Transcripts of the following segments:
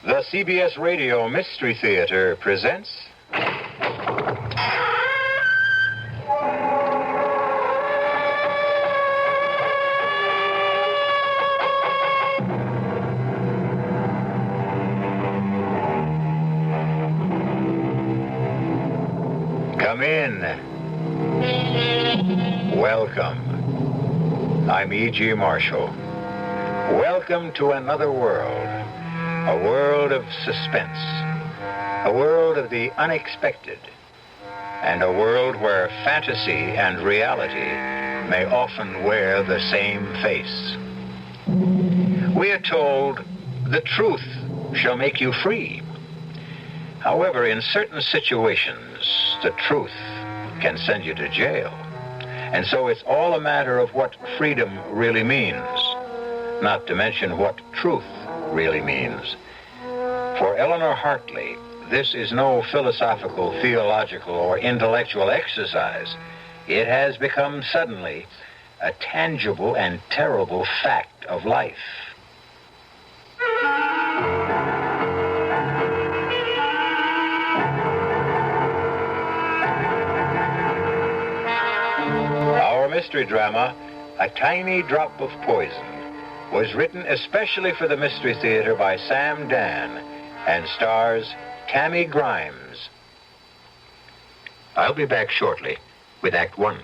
The CBS Radio Mystery Theater presents... Come in. Welcome. I'm E.G. Marshall. Welcome to another world. A world of suspense. A world of the unexpected. And a world where fantasy and reality may often wear the same face. We are told, the truth shall make you free. However, in certain situations, the truth can send you to jail. And so it's all a matter of what freedom really means, not to mention what truth really means. For Eleanor Hartley, this is no philosophical, theological, or intellectual exercise. It has become suddenly a tangible and terrible fact of life. Our mystery drama, A Tiny Drop of Poison, was written especially for the Mystery Theater by Sam Dan and stars Tammy Grimes. I'll be back shortly with Act One.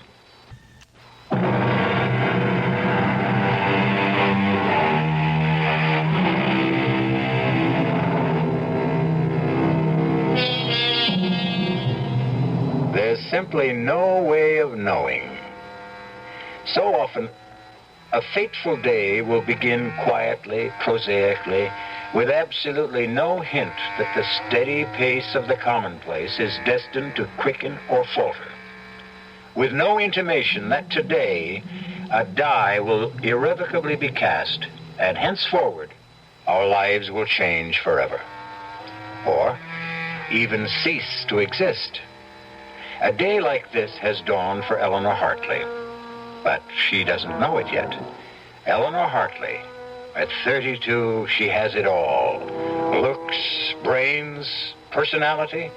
There's simply no way of knowing. So often, a fateful day will begin quietly, prosaically, with absolutely no hint that the steady pace of the commonplace is destined to quicken or falter. With no intimation that today a die will irrevocably be cast, and henceforward our lives will change forever. Or even cease to exist. A day like this has dawned for Eleanor Hartley. But she doesn't know it yet. Eleanor Hartley, at 32, she has it all. Looks, brains, personality,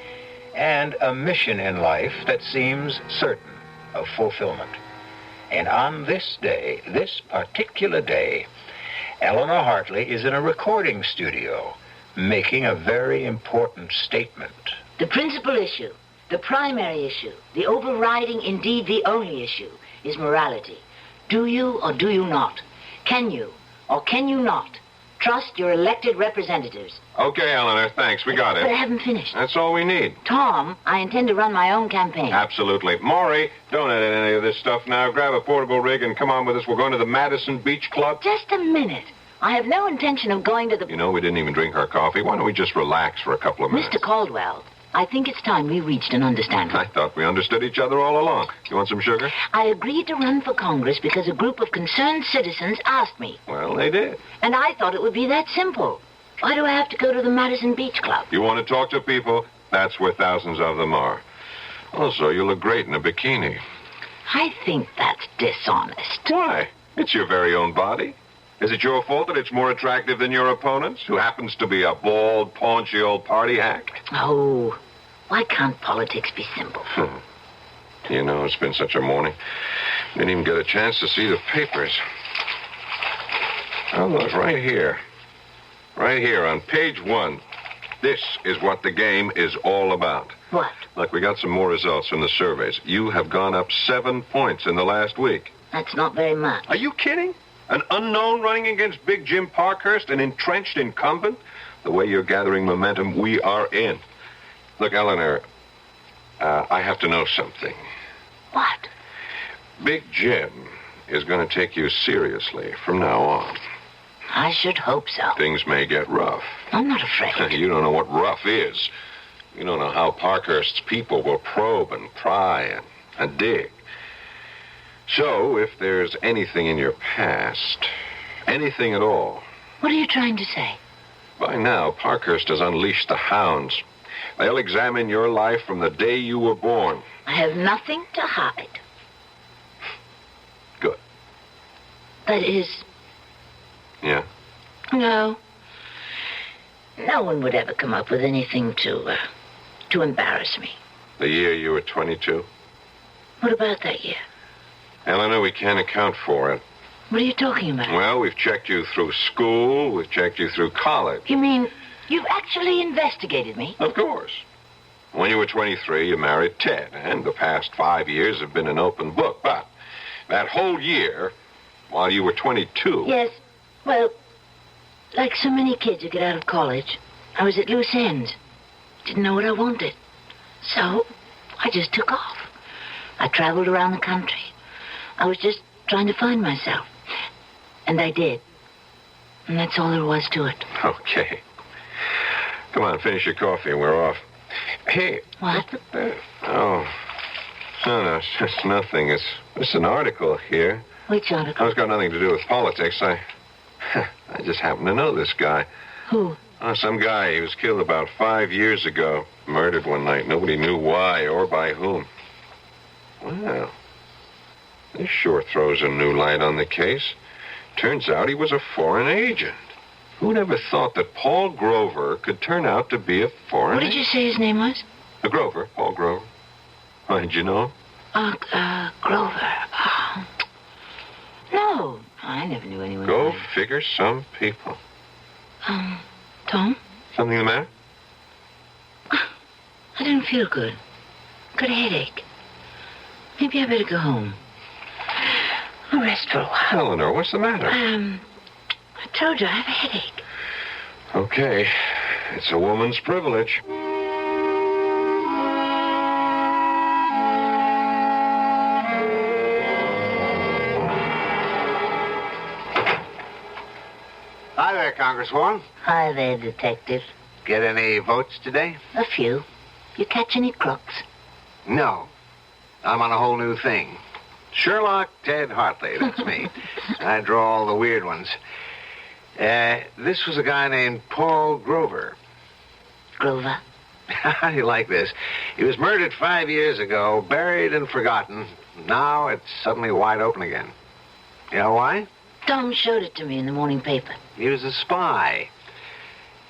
and a mission in life that seems certain of fulfillment. And on this day, this particular day, Eleanor Hartley is in a recording studio making a very important statement. The principal issue, the primary issue, the overriding, indeed the only issue, is morality. Do you or do you not? Can you or can you not trust your elected representatives? Okay, Eleanor, thanks. We got But I it. haven't finished. That's all we need. Tom, I intend to run my own campaign. Absolutely. Maury, don't edit any of this stuff now. Grab a portable rig and come on with us. We're going to the Madison Beach Club. Just a minute. I have no intention of going to the... You know, we didn't even drink our coffee. Why don't we just relax for a couple of minutes? Mr. Caldwell, I think it's time we reached an understanding. I thought we understood each other all along. You want some sugar? I agreed to run for Congress because a group of concerned citizens asked me. Well, they did. And I thought it would be that simple. Why do I have to go to the Madison Beach Club? You want to talk to people? That's where thousands of them are. Also, you look great in a bikini. I think that's dishonest. Why? It's your very own body. Is it your fault that it's more attractive than your opponent's, who happens to be a bald, paunchy old party hack? Oh, why can't politics be simple? You know, it's been such a morning. Didn't even get a chance to see the papers. Oh, look, right here. Right here on page 1. This is what the game is all about. What? Look, we got some more results from the surveys. You have gone up 7 points in the last week. That's not very much. Are you kidding? An unknown running against Big Jim Parkhurst, an entrenched incumbent? The way you're gathering momentum, we are in. Look, Eleanor, I have to know something. What? Big Jim is going to take you seriously from now on. I should hope so. Things may get rough. I'm not afraid. You don't know what rough is. You don't know how Parkhurst's people will probe and pry and dig. So, if there's anything in your past, anything at all... What are you trying to say? By now, Parkhurst has unleashed the hounds. They'll examine your life from the day you were born. I have nothing to hide. Good. That is... Yeah? No. no one would ever come up with anything to embarrass me. The year you were 22? What about that year? Eleanor, we can't account for it. What are you talking about? Well, we've checked you through school. We've checked you through college. You mean you've actually investigated me? Of course. When you were 23, you married Ted, and the past 5 years have been an open book. But that whole year, while you were 22... Yes. Well, like so many kids who get out of college, I was at loose ends. Didn't know what I wanted. So, I just took off. I traveled around the country. I was just trying to find myself. And I did. And that's all there was to it. Okay. Come on, finish your coffee and we're off. Hey. What? Look at that. Oh. No, it's just nothing. It's an article here. Which article? It's got nothing to do with politics. I just happen to know this guy. Who? Oh, some guy. He was killed about 5 years ago. Murdered one night. Nobody knew why or by whom. Well, this sure throws a new light on the case. Turns out he was a foreign agent. Who'd ever thought that Paul Grover could turn out to be a foreign agent? What did you say his name was? Grover, Paul Grover. Why, did you know him? Grover. No, I never knew anyone. Go figure, some people. Tom? Something the matter? I didn't feel good. Got a headache. Maybe I better go home. I'll rest for a while. Eleanor, what's the matter? I told you I have a headache. Okay. It's a woman's privilege. Hi there, Congresswoman. Hi there, Detective. Get any votes today? A few. You catch any crooks? No. I'm on a whole new thing. Sherlock Ted Hartley, that's me. I draw all the weird ones. This was a guy named Paul Grover. Grover? How do you like this? He was murdered 5 years ago, buried and forgotten. Now it's suddenly wide open again. You know why? Tom showed it to me in the morning paper. He was a spy.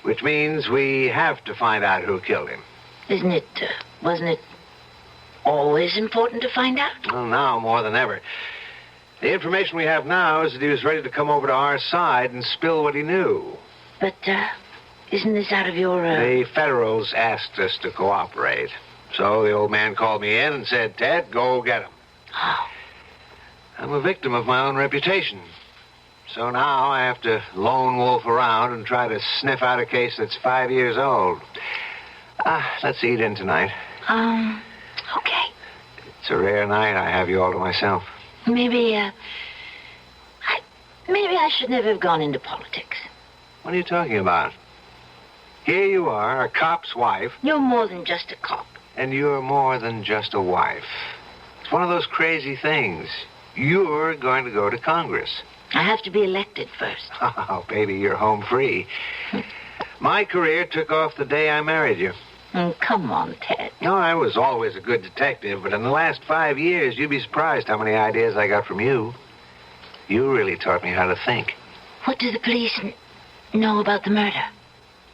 Which means we have to find out who killed him. Wasn't it always important to find out? Well, now more than ever. The information we have now is that he was ready to come over to our side and spill what he knew. But, isn't this out of your, The Federals asked us to cooperate. So the old man called me in and said, Ted, go get him. Oh. I'm a victim of my own reputation. So now I have to lone wolf around and try to sniff out a case that's 5 years old. Let's eat in tonight. Okay. It's a rare night I have you all to myself. Maybe I should never have gone into politics. What are you talking about? Here you are, a cop's wife. You're more than just a cop. And you're more than just a wife. It's one of those crazy things. You're going to go to Congress. I have to be elected first. Oh, baby, you're home free. My career took off the day I married you. Come on, Ted. No, I was always a good detective, but in the last 5 years, you'd be surprised how many ideas I got from you. You really taught me how to think. What do the police know about the murder?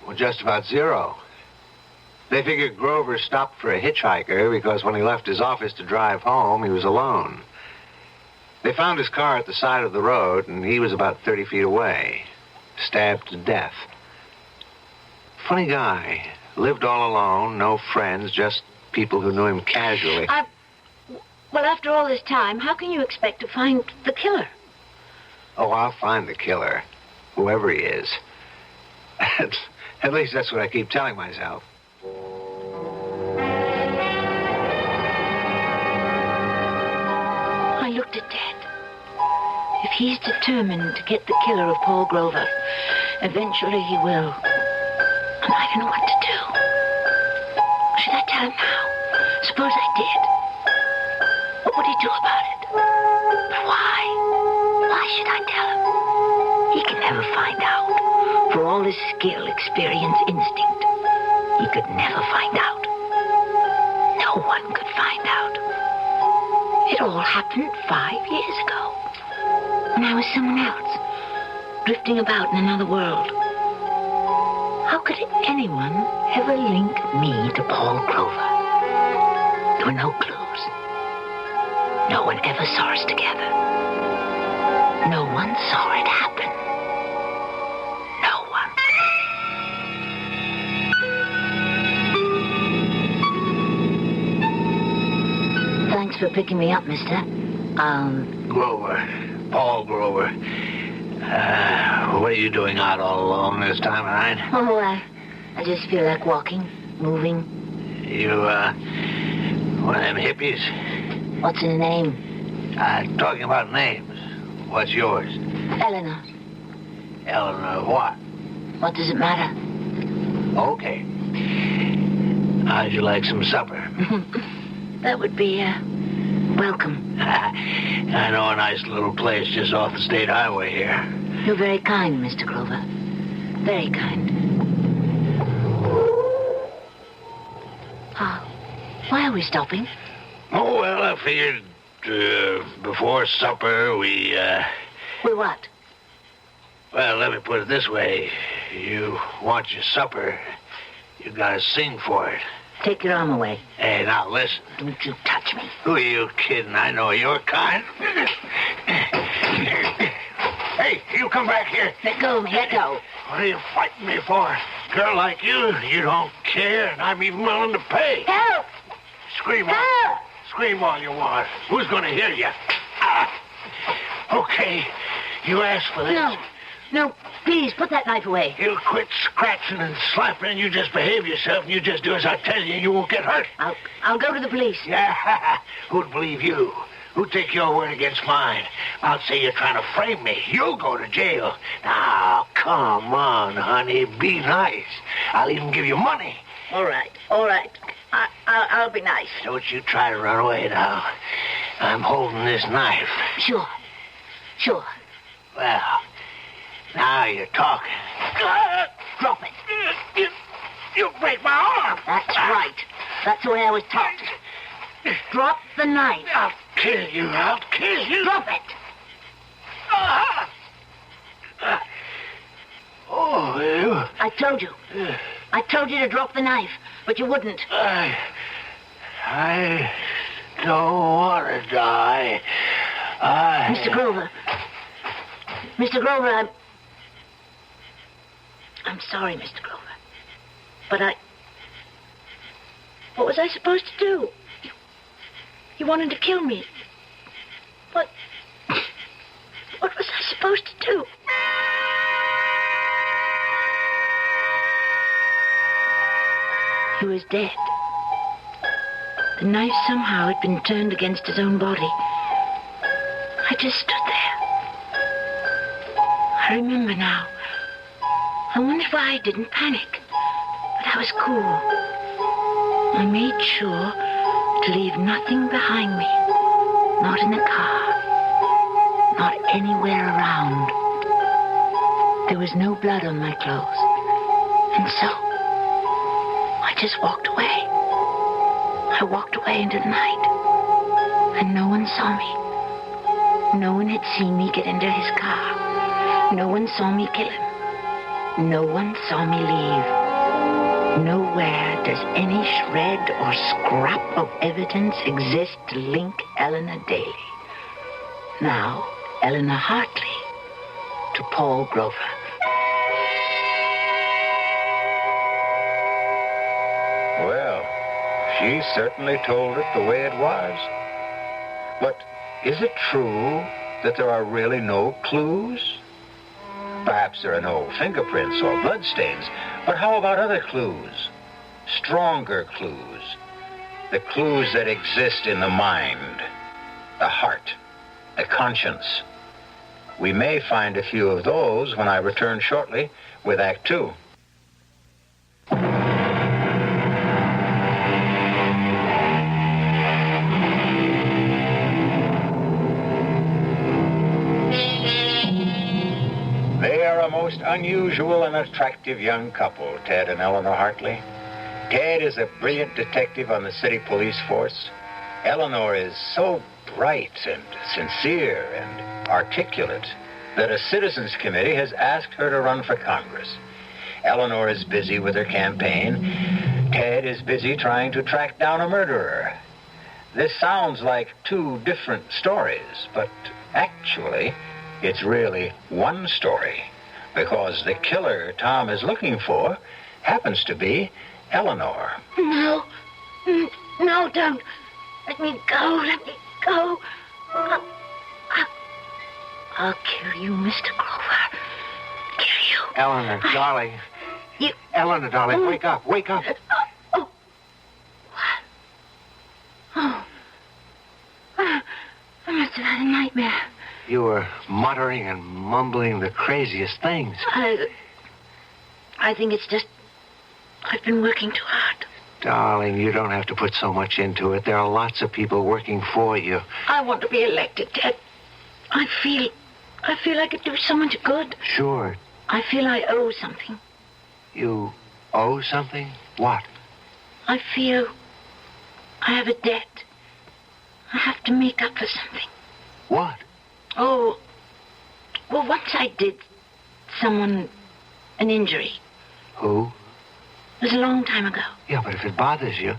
Well, just about zero. They figured Grover stopped for a hitchhiker because when he left his office to drive home, he was alone. They found his car at the side of the road, and he was about 30 feet away, stabbed to death. Funny guy. Lived all alone, no friends, just people who knew him casually. Well, after all this time, how can you expect to find the killer? Oh, I'll find the killer, whoever he is. At least that's what I keep telling myself. I looked at Ted. If he's determined to get the killer of Paul Grover, eventually he will. And I don't know what to do. Should I tell him now? Suppose I did. What would he do about it? But why? Why should I tell him? He can never find out. For all his skill, experience, instinct, he could never find out. No one could find out. It all happened 5 years ago. When I was someone else, drifting about in another world. How could anyone ever link me to Paul Grover? There were no clues. No one ever saw us together. No one saw it happen. No one. Thanks for picking me up, mister. Grover. Paul Grover. What are you doing out all alone this time of night? Oh, I just feel like walking, moving. You, one of them hippies? What's in a name? Talking about names. What's yours? Eleanor. Eleanor what? What does it matter? Okay. How'd you like some supper? That would be, welcome. I know a nice little place just off the state highway here. You're very kind, Mr. Grover. Very kind. Why are we stopping? Oh, well, I figured before supper we, We what? Well, let me put it this way. You want your supper, you gotta sing for it. Take your arm away. Hey, now listen. Don't you touch me. Who are you kidding? I know your kind. Hey, you come back here. Let go of me, let go. What are you fighting me for? Girl like you don't care, and I'm even willing to pay. Help! Scream Help! Scream all you want. Who's gonna hear you? Okay, you asked for this. No, please, put that knife away. You quit scratching and slapping, and you just behave yourself, and you just do as I tell you, and you won't get hurt. I'll go to the police. Yeah, who'd believe you? Who'd take your word against mine? I'll say you're trying to frame me. You'll go to jail. Now, come on, honey, be nice. I'll even give you money. All right. I'll be nice. Don't you try to run away now. I'm holding this knife. Sure. Well, now you're talking. Drop it. You break my arm. That's right. That's the way I was taught. Drop the knife. I'll kill you. Drop it. Oh, you. I told you to drop the knife, but you wouldn't. I don't want to die. Mr. Grover, I'm sorry, Mr. Grover. But what was I supposed to do? You wanted to kill me. What was I supposed to do? He was dead. The knife somehow had been turned against his own body. I just stood there. I remember now. I wonder why I didn't panic. But I was cool. I made sure to leave nothing behind me. Not in the car. Not anywhere around. There was no blood on my clothes. And so, I just walked away. I walked away into the night. And no one saw me. No one had seen me get into his car. No one saw me kill him. No one saw me leave. Nowhere does any shred or scrap of evidence exist to link Eleanor Daly, now Eleanor Hartley, to Paul Grover. Well, she certainly told it the way it was. But is it true that there are really no clues? Perhaps there are no fingerprints or bloodstains, but how about other clues? Stronger clues. The clues that exist in the mind, the heart, the conscience. We may find a few of those when I return shortly with Act Two. They are a most unusual and attractive young couple, Ted and Eleanor Hartley. Ted is a brilliant detective on the city police force. Eleanor is so bright and sincere and articulate that a citizens committee has asked her to run for Congress. Eleanor is busy with her campaign. Ted is busy trying to track down a murderer. This sounds like two different stories, but actually, it's really one story, because the killer Tom is looking for happens to be Eleanor. No. No, don't. Let me go. Let me go. I'll kill you, Mr. Grover. Kill you. Eleanor, darling. You... Eleanor, darling, wake up. Wake up. Oh. What? Oh. I must have had a nightmare. You were muttering and mumbling the craziest things. I think it's just... I've been working too hard. Darling, you don't have to put so much into it. There are lots of people working for you. I want to be elected, Ted. I feel I could do so much good. Sure. I feel I owe something. You owe something? What? I feel I have a debt. I have to make up for something. What? Oh, well, once I did someone an injury. Who? It was a long time ago. Yeah, but if it bothers you...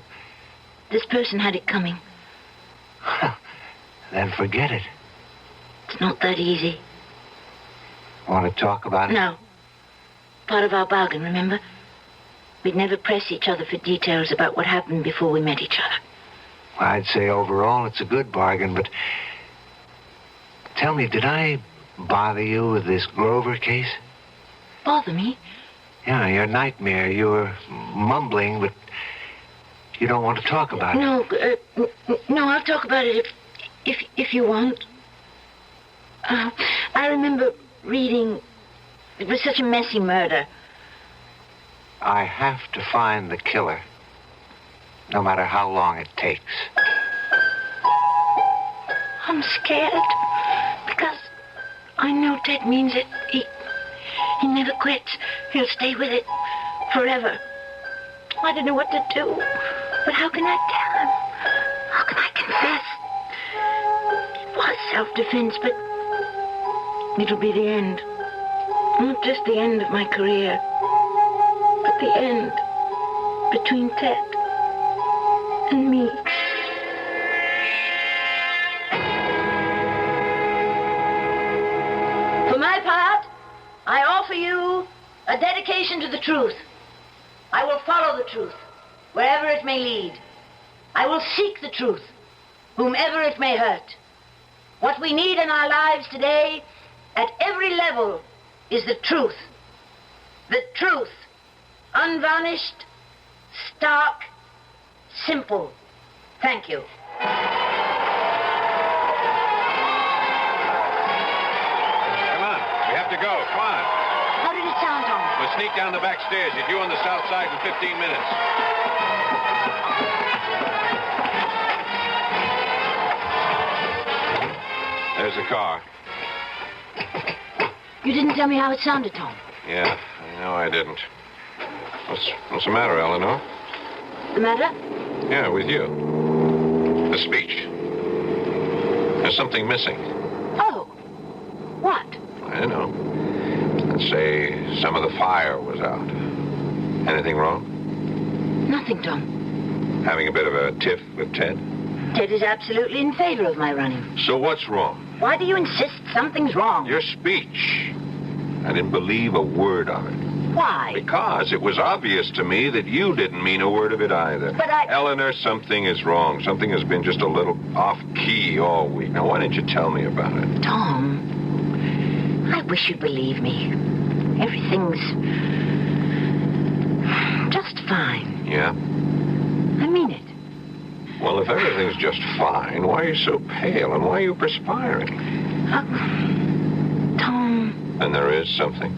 This person had it coming. Then forget it. It's not that easy. Want to talk about it? No. Part of our bargain, remember? We'd never press each other for details about what happened before we met each other. I'd say overall it's a good bargain, but... Tell me, did I bother you with this Grover case? Bother me? Yeah, your nightmare. You were mumbling, but you don't want to talk about it. No, I'll talk about it if you want. I remember reading... It was such a messy murder. I have to find the killer, no matter how long it takes. I'm scared, because I know Ted means it. He never quits. He'll stay with it forever. I don't know what to do, but how can I tell him? How can I confess? It was self-defense, but it'll be the end. Not just the end of my career, but the end between Ted and me. For my part, I offer you a dedication to the truth. I will follow the truth, wherever it may lead. I will seek the truth, whomever it may hurt. What we need in our lives today, at every level, is the truth. The truth, unvarnished, stark, simple. Thank you. To go. Come on. How did it sound, Tom? We'll sneak down the back stairs. You're due on the south side in 15 minutes. There's the car. You didn't tell me how it sounded, Tom. Yeah, I know I didn't. What's the matter, Eleanor? The matter? Yeah, with you. The speech. There's something missing. Oh. What? I don't know. Let's say some of the fire was out. Anything wrong? Nothing, Tom. Having a bit of a tiff with Ted? Ted is absolutely in favor of my running. So what's wrong? Why do you insist something's wrong? Your speech. I didn't believe a word of it. Why? Because it was obvious to me that you didn't mean a word of it either. But I... Eleanor, something is wrong. Something has been just a little off-key all week. Now, why didn't you tell me about it? Tom... I wish you'd believe me. Everything's just fine. Yeah? I mean it. Well, if everything's just fine, why are you so pale and why are you perspiring? Tom... And there is something?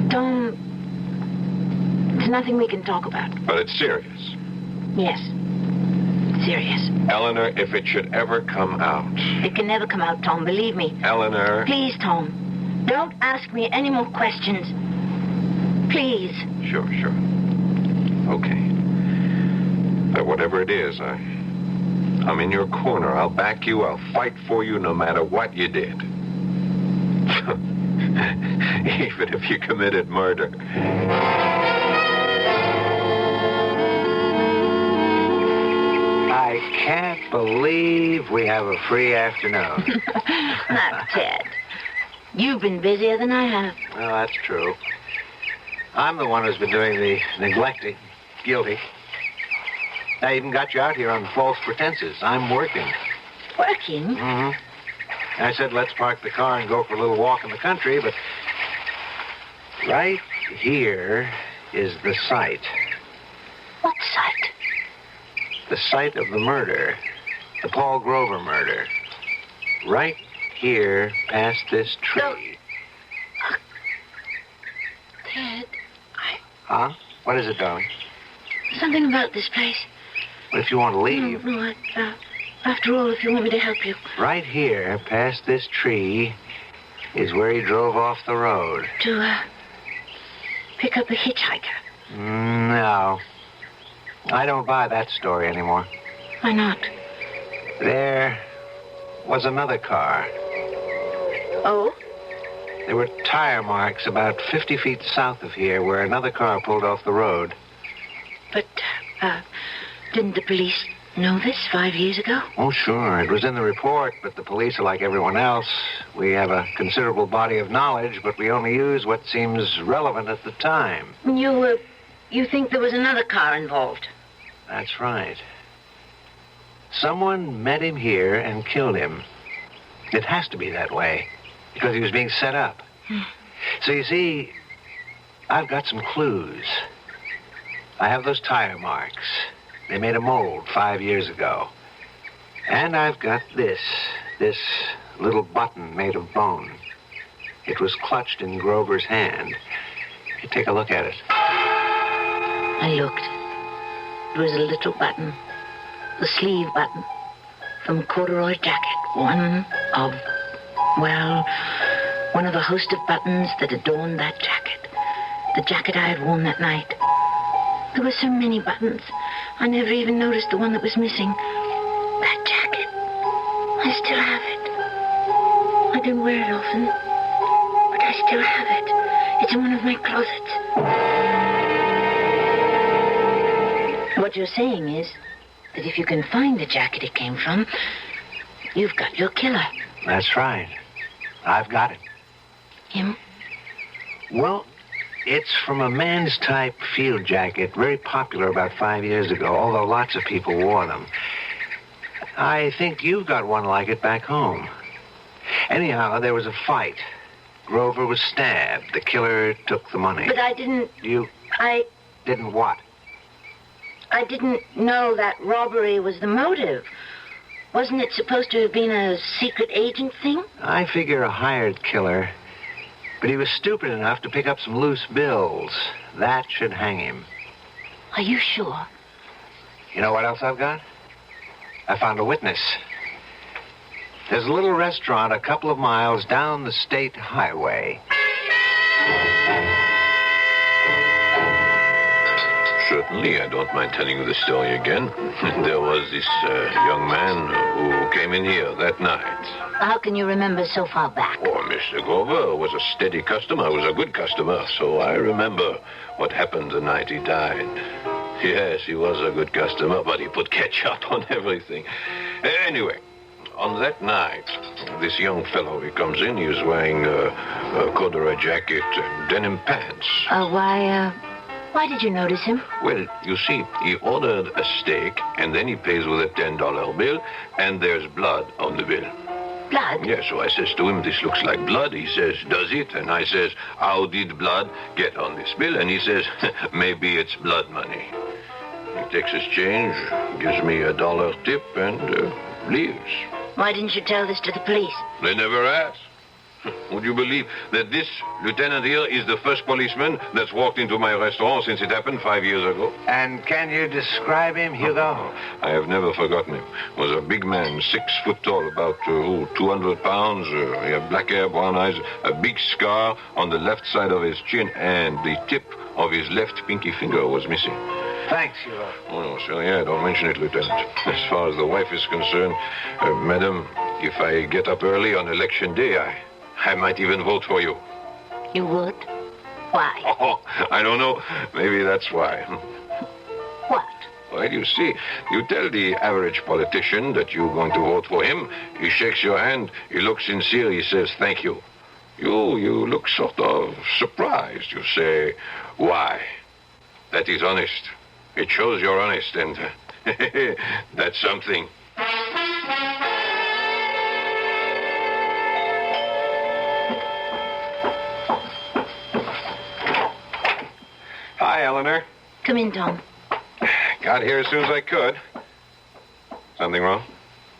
Tom... There's nothing we can talk about. But it's serious. Yes. Serious. Eleanor, if it should ever come out... It can never come out, Tom, believe me. Eleanor... Please, Tom, don't ask me any more questions. Please. Sure. Okay. But whatever it is, I'm in your corner. I'll back you. I'll fight for you no matter what you did. even if you committed murder. I can't believe we have a free afternoon. Not Ted. You've been busier than I have. Well, that's true. I'm the one who's been doing the neglecting. Guilty. I even got you out here on false pretenses. I'm working. Working? Mm-hmm. I said, let's park the car and go for a little walk in the country, but right here is the site. What site? The site of the murder. The Paul Grover murder. Right here, past this tree. Ted, Huh? What is it, darling? something about this place. What if you want to leave? No, after all, if you want me to help you. Right here, past this tree, is where he drove off the road. To, pick up a hitchhiker. No. I don't buy that story anymore. Why not? There was another car. Oh? There were tire marks about 50 feet south of here where another car pulled off the road. But, didn't the police know this 5 years ago? Oh, sure. It was in the report, but the police are like everyone else. We have a considerable body of knowledge, but we only use what seems relevant at the time. You think there was another car involved? That's right. Someone met him here and killed him. It has to be that way, because he was being set up. So you see, I've got some clues. I have those tire marks. They made a mold 5 years ago. And I've got this little button made of bone. It was clutched in Grover's hand. You take a look at it. I looked. It was a little button. The sleeve button. From a corduroy jacket. One of a host of buttons that adorned that jacket. The jacket I had worn that night. There were so many buttons. I never even noticed the one that was missing. That jacket. I still have it. I don't wear it often, but I still have it. It's in one of my closets. What you're saying is that if you can find the jacket it came from, you've got your killer. That's right. I've got it. Him? Well, it's from a man's type field jacket, very popular about 5 years ago, although lots of people wore them. I think you've got one like it back home. Anyhow, there was a fight. Grover was stabbed. The killer took the money. But I didn't... I didn't what? I didn't know that robbery was the motive. Wasn't it supposed to have been a secret agent thing? I figure a hired killer. But he was stupid enough to pick up some loose bills. That should hang him. Are you sure? You know what else I've got? I found a witness. There's a little restaurant a couple of miles down the state highway. Certainly, I don't mind telling you the story again. There was this young man who came in here that night. How can you remember so far back? Oh, Mr. Grover was a steady customer, was a good customer, so I remember what happened the night he died. Yes, he was a good customer, but he put ketchup on everything. Anyway, on that night, this young fellow, he comes in, he was wearing a corduroy jacket and denim pants. Why did you notice him? Well, you see, he ordered a steak, and then he pays with a $10 bill, and there's blood on the bill. Blood? Yeah, so I says to him, this looks like blood. He says, does it? And I says, how did blood get on this bill? And he says, maybe it's blood money. He takes his change, gives me $1 tip, and leaves. Why didn't you tell this to the police? They never asked. Would you believe that this lieutenant here is the first policeman that's walked into my restaurant since it happened 5 years ago? And can you describe him, Hugo? I have never forgotten him. Was a big man, 6 foot tall, about 200 pounds. He had black hair, brown eyes, a big scar on the left side of his chin, and the tip of his left pinky finger was missing. Thanks, Hugo. Oh, no, sir, yeah, don't mention it, Lieutenant. As far as the wife is concerned, madam, if I get up early on election day, I might even vote for you. You would? Why? Oh, I don't know. Maybe that's why. What? Well, you see, you tell the average politician that you're going to vote for him. He shakes your hand. He looks sincere. He says, thank you. You look sort of surprised. You say, why? That is honest. It shows you're honest, and that's something. Hi, Eleanor. Come in, Tom. Got here as soon as I could. Something wrong?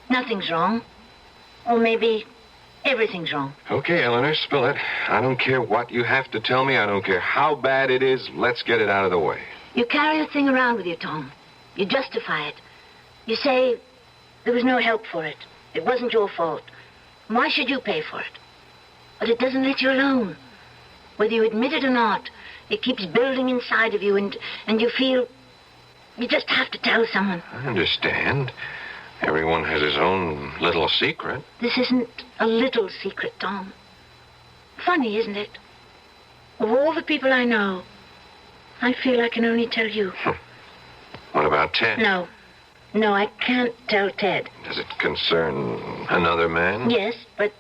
Nothing's wrong. Or maybe everything's wrong. Okay, Eleanor, spill it. I don't care what you have to tell me. I don't care how bad it is. Let's get it out of the way. You carry a thing around with you, Tom. You justify it. You say there was no help for it. It wasn't your fault. Why should you pay for it? But it doesn't let you alone. Whether you admit it or not, it keeps building inside of you, and you feel you just have to tell someone. I understand. Everyone has his own little secret. This isn't a little secret, Tom. Funny, isn't it? Of all the people I know, I feel I can only tell you. What about Ted? No, I can't tell Ted. Does it concern another man? Yes, but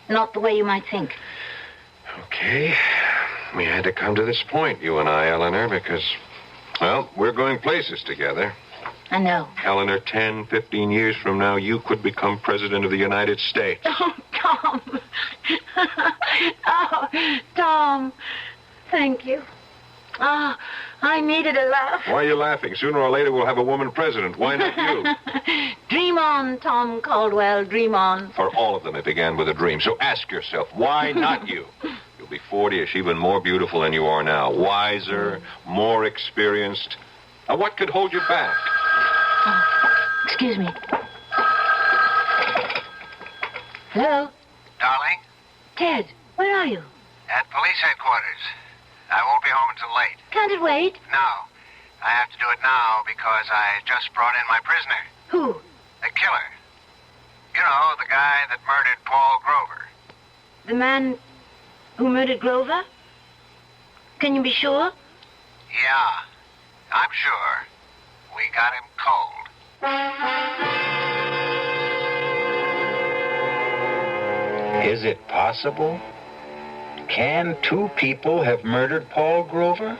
not the way you might think. Okay. We had to come to this point, you and I, Eleanor, because, well, we're going places together. I know. Eleanor, 10, 15 years from now, you could become president of the United States. Oh, Tom. Oh, Tom. Thank you. Ah, I needed a laugh. Why are you laughing? Sooner or later, we'll have a woman president. Why not you? Dream on, Tom Caldwell. Dream on. For all of them, it began with a dream. So ask yourself, why not you? You'll be 40ish, even more beautiful than you are now. Wiser, more experienced. Now, what could hold you back? Oh, excuse me. Hello? Darling, Ted, where are you? at police headquarters. I won't be home until late. Can't it wait? No, I have to do it now because I just brought in my prisoner. Who? The killer. You know, the guy that murdered Paul Grover. The man who murdered Grover? Can you be sure? Yeah, I'm sure. We got him cold. Is it possible? Can two people have murdered Paul Grover?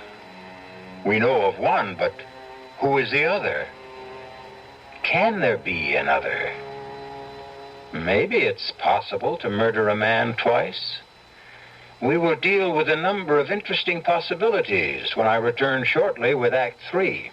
We know of one, but who is the other? Can there be another? Maybe it's possible to murder a man twice. We will deal with a number of interesting possibilities when I return shortly with Act 3.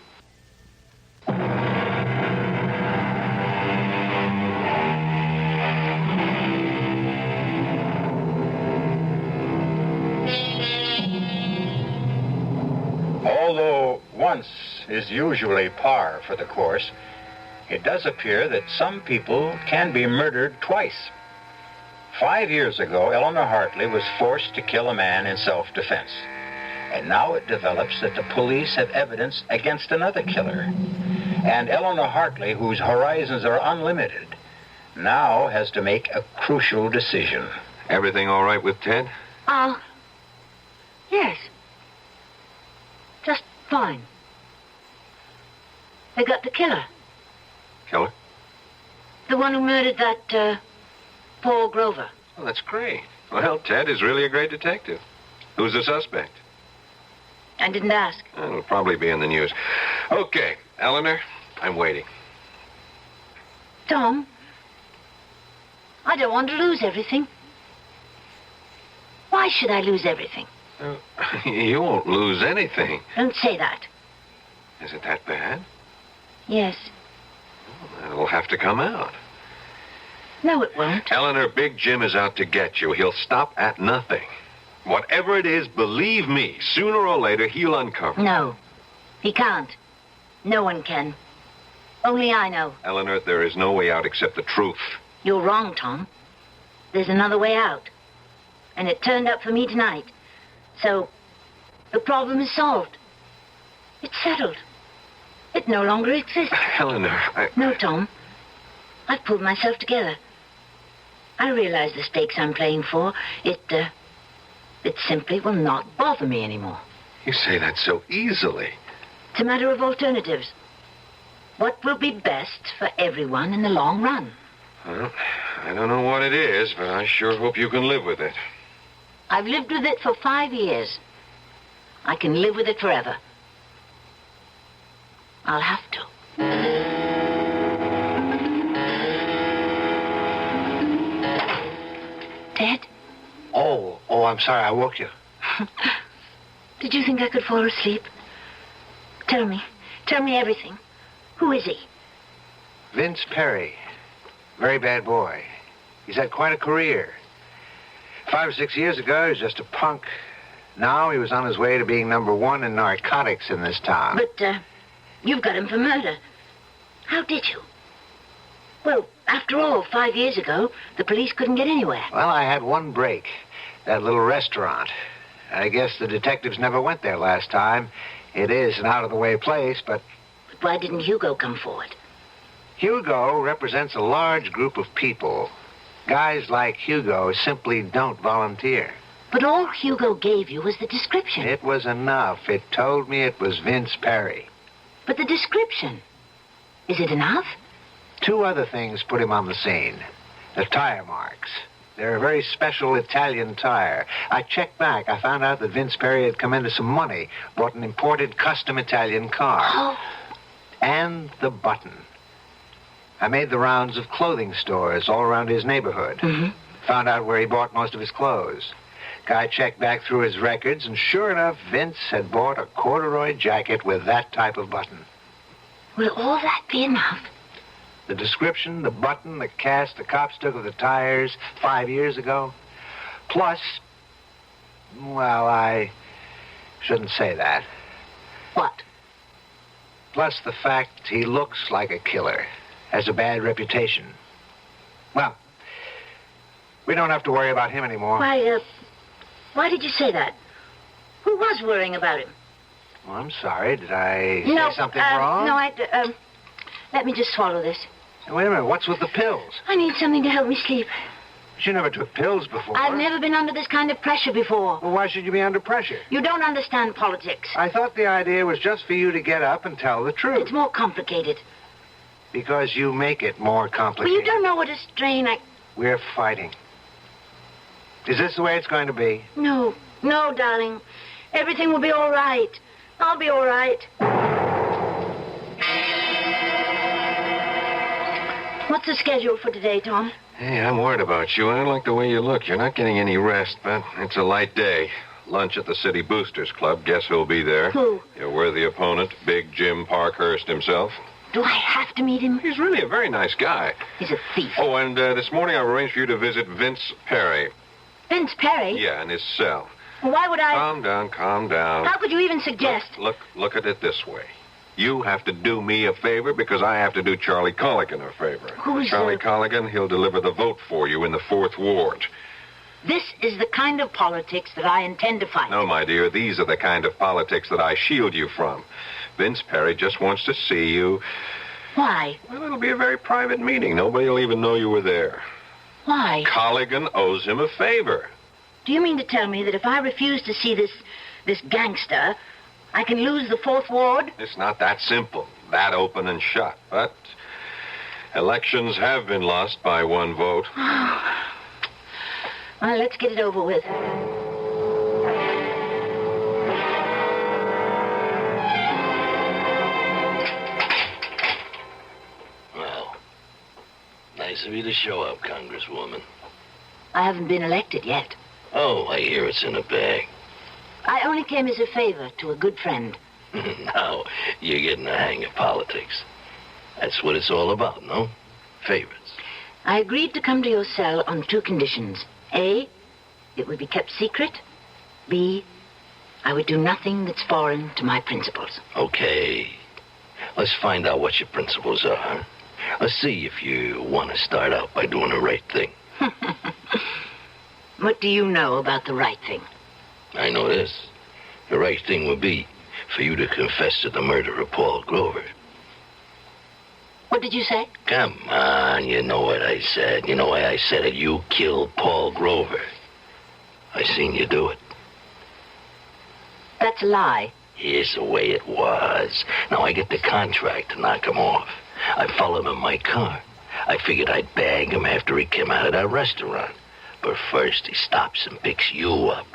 Although once is usually par for the course, it does appear that some people can be murdered twice. 5 years ago, Eleanor Hartley was forced to kill a man in self-defense. And now it develops that the police have evidence against another killer. And Eleanor Hartley, whose horizons are unlimited, now has to make a crucial decision. Everything all right with Ted? Yes. Just fine. They got the killer. Killer? The one who murdered that, Paul Grover. Oh, that's great. Well, Ted is really a great detective. Who's the suspect? I didn't ask. It'll probably be in the news. Okay, Eleanor, I'm waiting. Tom, I don't want to lose everything. Why should I lose everything? You won't lose anything. Don't say that. Is it that bad? Yes. Well, it'll have to come out. No, it won't. Eleanor, Big Jim is out to get you. He'll stop at nothing. Whatever it is, believe me, sooner or later, he'll uncover. No, he can't. No one can. Only I know. Eleanor, there is no way out except the truth. You're wrong, Tom. There's another way out. And it turned up for me tonight. So, the problem is solved. It's settled. It no longer exists. Eleanor, No, Tom. I've pulled myself together. I realize the stakes I'm playing for. It simply will not bother me anymore. You say that so easily. It's a matter of alternatives. What will be best for everyone in the long run? Well, I don't know what it is, but I sure hope you can live with it. I've lived with it for 5 years. I can live with it forever. I'll have to. Ted? Oh, I'm sorry. I woke you. Did you think I could fall asleep? Tell me everything. Who is he? Vince Perry. Very bad boy. He's had quite a career. 5 or 6 years ago, he was just a punk. Now he was on his way to being #1 in narcotics in this town. But, you've got him for murder. How did you? Well, after all, 5 years ago, the police couldn't get anywhere. Well, I had one break. That little restaurant. I guess the detectives never went there last time. It is an out-of-the-way place, but... But why didn't Hugo come forward? Hugo represents a large group of people. Guys like Hugo simply don't volunteer. But all Hugo gave you was the description. It was enough. It told me it was Vince Perry. But the description, is it enough? 2 other things put him on the scene. The tire marks. They're a very special Italian tire. I checked back. I found out that Vince Perry had come into some money, bought an imported custom Italian car. Oh. And the button. I made the rounds of clothing stores all around his neighborhood. Mm-hmm. Found out where he bought most of his clothes. Guy checked back through his records, and sure enough, Vince had bought a corduroy jacket with that type of button. Will all that be enough? The description, the button, the cast the cops took of the tires 5 years ago. Plus, well, I shouldn't say that. What? Plus the fact he looks like a killer, has a bad reputation. Well, we don't have to worry about him anymore. Why did you say that? Who was worrying about him? Well, I'm sorry. Did I say something wrong? No, let me just swallow this. Wait a minute. What's with the pills? I need something to help me sleep. But you never took pills before. I've never been under this kind of pressure before. Well, why should you be under pressure? You don't understand politics. I thought the idea was just for you to get up and tell the truth. It's more complicated. Because you make it more complicated. Well, you don't know what a strain We're fighting. Is this the way it's going to be? No, darling. Everything will be all right. I'll be all right. What's the schedule for today, Tom? Hey, I'm worried about you. I don't like the way you look. You're not getting any rest, but it's a light day. Lunch at the City Boosters Club. Guess who'll be there? Who? Your worthy opponent, Big Jim Parkhurst himself. Do I have to meet him? He's really a very nice guy. He's a thief. Oh, and this morning I've arranged for you to visit Vince Perry. Vince Perry? Yeah, in his cell. Why would I... Calm down. How could you even suggest... Look at it this way. You have to do me a favor because I have to do Charlie Colligan a favor. Who's Charlie Colligan? He'll deliver the vote for you in the 4th Ward. This is the kind of politics that I intend to fight. No, my dear, these are the kind of politics that I shield you from. Vince Perry just wants to see you. Why? Well, it'll be a very private meeting. Nobody will even know you were there. Why? Colligan owes him a favor. Do you mean to tell me that if I refuse to see this gangster, I can lose the 4th Ward? It's not that simple, that open and shut. But elections have been lost by 1 vote. Well, let's get it over with. Well, nice of you to show up, Congresswoman. I haven't been elected yet. Oh, I hear it's in a bag. I only came as a favor to a good friend. Now, you're getting the hang of politics. That's what it's all about, no? Favorites. I agreed to come to your cell on 2 conditions. A, it would be kept secret. B, I would do nothing that's foreign to my principles. Okay. Let's find out what your principles are. Let's see if you want to start out by doing the right thing. What do you know about the right thing? I know this. The right thing would be for you to confess to the murder of Paul Grover. What did you say? Come on, you know what I said. You know why I said it. You killed Paul Grover. I seen you do it. That's a lie. Here's the way it was. Now I get the contract to knock him off. I followed him in my car. I figured I'd bag him after he came out of that restaurant. But first he stops and picks you up.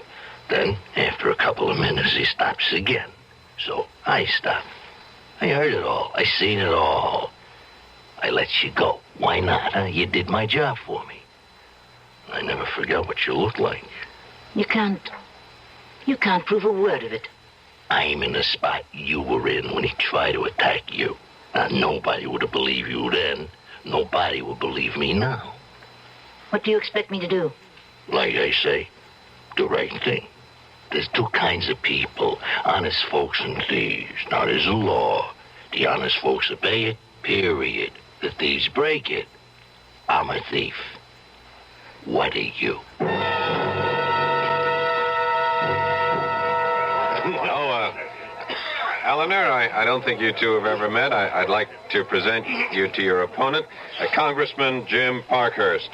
Then, after a couple of minutes, he stops again. So I stop. I heard it all. I seen it all. I let you go. Why not, huh? You did my job for me. I never forgot what you looked like. You can't prove a word of it. I'm in the spot you were in when he tried to attack you. Now, nobody would have believed you then. Nobody will believe me now. What do you expect me to do? Like I say, the right thing. There's two kinds of people, honest folks and thieves. Now, there's a law. The honest folks obey it, period. The thieves break it. I'm a thief. What are you? Eleanor, I don't think you two have ever met. I'd like to present you to your opponent, Congressman Jim Parkhurst.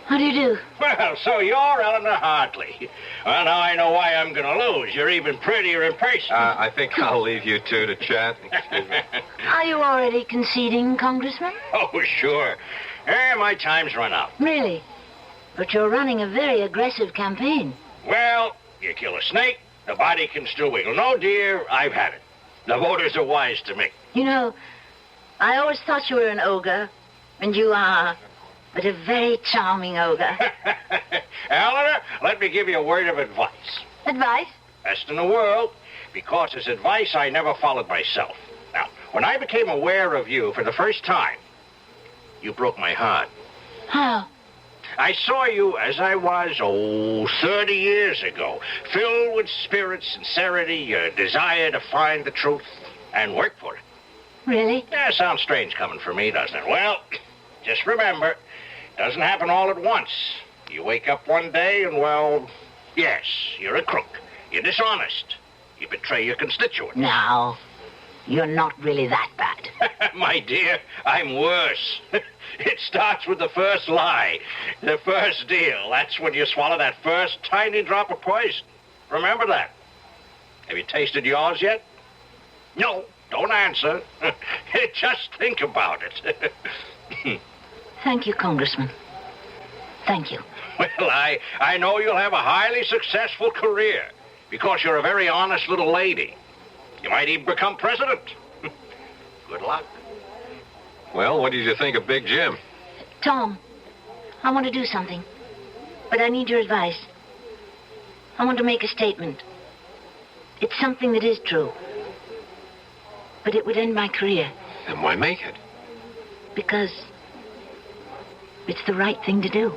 How do you do? Well, so you're Eleanor Hartley. Well, now I know why I'm going to lose. You're even prettier in person. I think I'll leave you two to chat. Excuse me. Are you already conceding, Congressman? Oh, sure. My time's run out. Really? But you're running a very aggressive campaign. Well, you kill a snake, the body can still wiggle. No, dear, I've had it. The voters are wise to me. You know, I always thought you were an ogre, and you are, but a very charming ogre. Eleanor, let me give you a word of advice. Advice? Best in the world, because it's advice I never followed myself. Now, when I became aware of you for the first time, you broke my heart. How? I saw you as I was, 30 years ago, filled with spirit, sincerity, a desire to find the truth and work for it. Really? Yeah, sounds strange coming from me, doesn't it? Well, just remember, it doesn't happen all at once. You wake up one day and, well, yes, you're a crook. You're dishonest. You betray your constituents. Now, you're not really that bad. My dear, I'm worse. It starts with the first lie, the first deal. That's when you swallow that first tiny drop of poison. Remember that. Have you tasted yours yet? No, don't answer. Just think about it. Thank you, Congressman. Thank you. Well, I know you'll have a highly successful career because you're a very honest little lady. You might even become president. Good luck. Well, what did you think of Big Jim? Tom, I want to do something, but I need your advice. I want to make a statement. It's something that is true, but it would end my career. Then why make it? Because it's the right thing to do.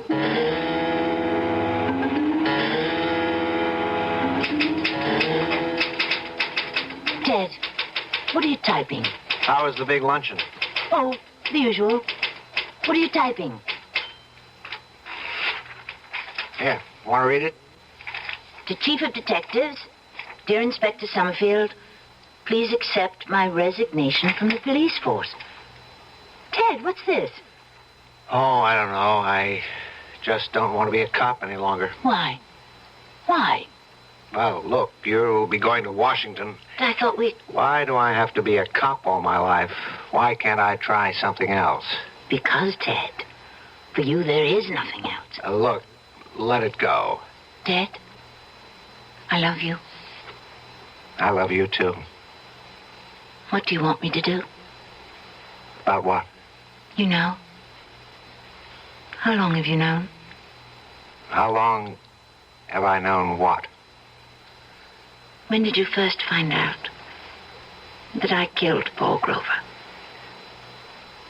Ted, what are you typing? How was the big luncheon? Oh, the usual. What are you typing? Here, want to read it? To Chief of Detectives, dear Inspector Summerfield, please accept my resignation from the police force. Ted, what's this? Oh, I don't know. I just don't want to be a cop any longer. Why? Why? Well, look, you'll be going to Washington. I thought we... Why do I have to be a cop all my life? Why can't I try something else? Because, Ted, for you there is nothing else. Look, let it go. Ted, I love you. I love you, too. What do you want me to do? About what? You know. How long have you known? How long have I known what? When did you first find out that I killed Paul Grover?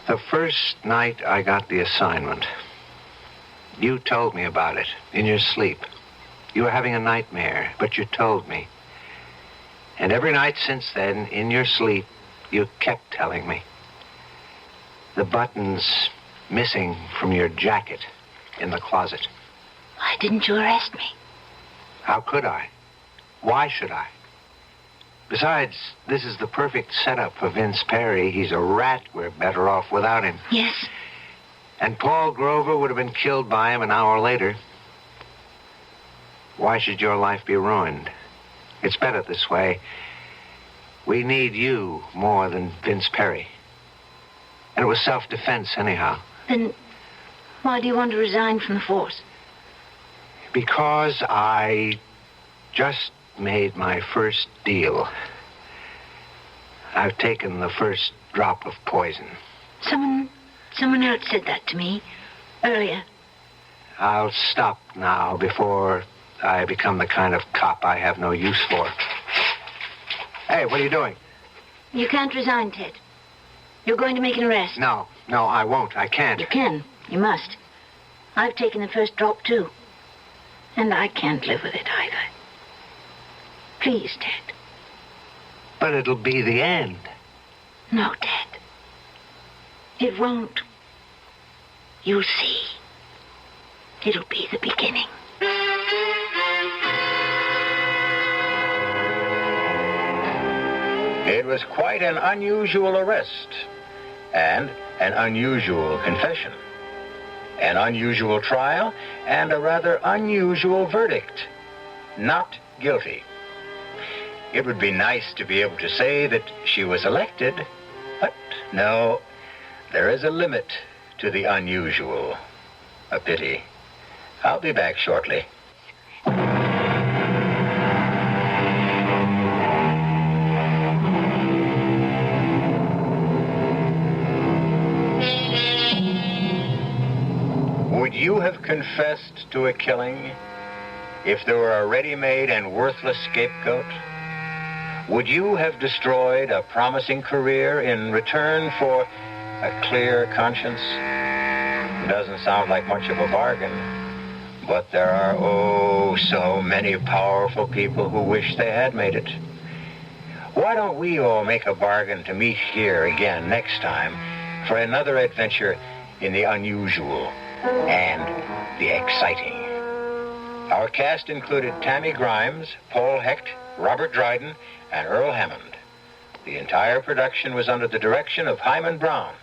The first night I got the assignment. You told me about it in your sleep. You were having a nightmare, but you told me. And every night since then, in your sleep, you kept telling me. The button's missing from your jacket in the closet. Why didn't you arrest me? How could I? Why should I? Besides, this is the perfect setup for Vince Perry. He's a rat. We're better off without him. Yes. And Paul Grover would have been killed by him an hour later. Why should your life be ruined? It's better this way. We need you more than Vince Perry. And it was self-defense anyhow. Then why do you want to resign from the force? Because I just made my first deal. I've taken the first drop of poison. Someone else said that to me earlier. I'll stop now before I become the kind of cop I have no use for. Hey, what are you doing? You can't resign, Ted. You're going to make an arrest. No, I won't. I can't. You can. You must. I've taken the first drop, too. And I can't live with it either. Please, Ted. But it'll be the end. No, Ted. It won't. You'll see. It'll be the beginning. It was quite an unusual arrest and an unusual confession, an unusual trial, and a rather unusual verdict. Not guilty. It would be nice to be able to say that she was elected, but no, there is a limit to the unusual. A pity. I'll be back shortly. Would you have confessed to a killing if there were a ready-made and worthless scapegoat? Would you have destroyed a promising career in return for a clear conscience? Doesn't sound like much of a bargain, but there are, oh, so many powerful people who wish they had made it. Why don't we all make a bargain to meet here again next time for another adventure in the unusual and the exciting? Our cast included Tammy Grimes, Paul Hecht, Robert Dryden, and Earl Hammond. The entire production was under the direction of Hyman Brown.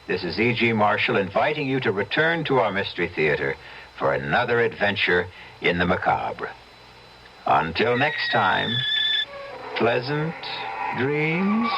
This is E.G. Marshall inviting you to return to our Mystery Theater for another adventure in the macabre. Until next time, pleasant dreams.